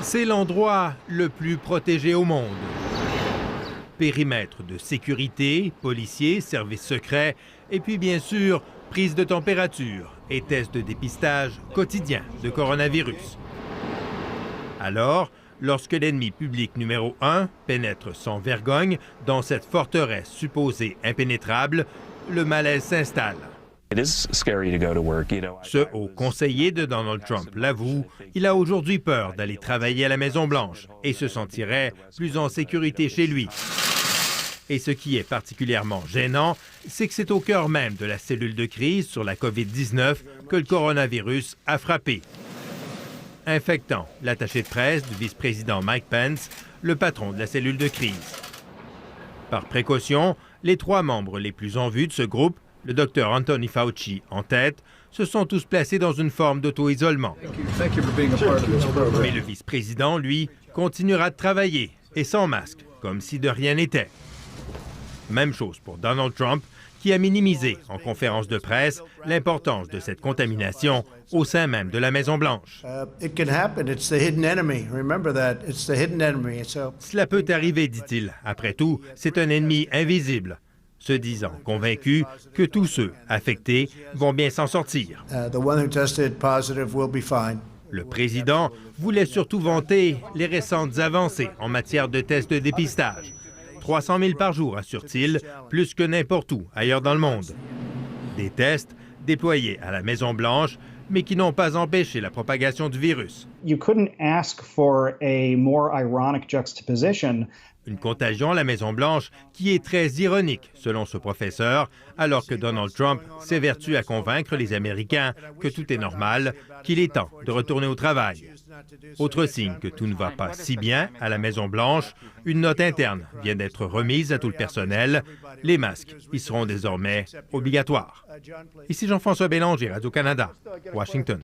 C'est l'endroit le plus protégé au monde. Périmètre de sécurité, policiers, services secrets, et puis bien sûr, prise de température et tests de dépistage quotidien de coronavirus. Alors, lorsque l'ennemi public numéro 1 pénètre sans vergogne dans cette forteresse supposée impénétrable, le malaise s'installe. Ce haut conseiller de Donald Trump l'avoue, il a aujourd'hui peur d'aller travailler à la Maison-Blanche et se sentirait plus en sécurité chez lui. Et ce qui est particulièrement gênant, c'est que c'est au cœur même de la cellule de crise sur la COVID-19 que le coronavirus a frappé. Infectant l'attaché de presse du vice-président Mike Pence, le patron de la cellule de crise. Par précaution, les 3 membres les plus en vue de ce groupe, le Dr Anthony Fauci en tête, se sont tous placés dans une forme d'auto-isolement. Mais le vice-président, lui, continuera de travailler, et sans masque, comme si de rien n'était. Même chose pour Donald Trump, qui a minimisé en conférence de presse l'importance de cette contamination au sein même de la Maison-Blanche. Cela peut arriver, dit-il. Après tout, c'est un ennemi invisible, se disant convaincu que tous ceux affectés vont bien s'en sortir. Le président voulait surtout vanter les récentes avancées en matière de tests de dépistage. 300 000 par jour, assure-t-il, plus que n'importe où ailleurs dans le monde. Des tests déployés à la Maison-Blanche, mais qui n'ont pas empêché la propagation du virus. You couldn't ask for a more ironic juxtaposition. Une contagion à la Maison-Blanche qui est très ironique, selon ce professeur, alors que Donald Trump s'évertue à convaincre les Américains que tout est normal, qu'il est temps de retourner au travail. Autre signe que tout ne va pas si bien à la Maison-Blanche, une note interne vient d'être remise à tout le personnel. Les masques y seront désormais obligatoires. Ici Jean-François Bélanger, Radio-Canada, Washington.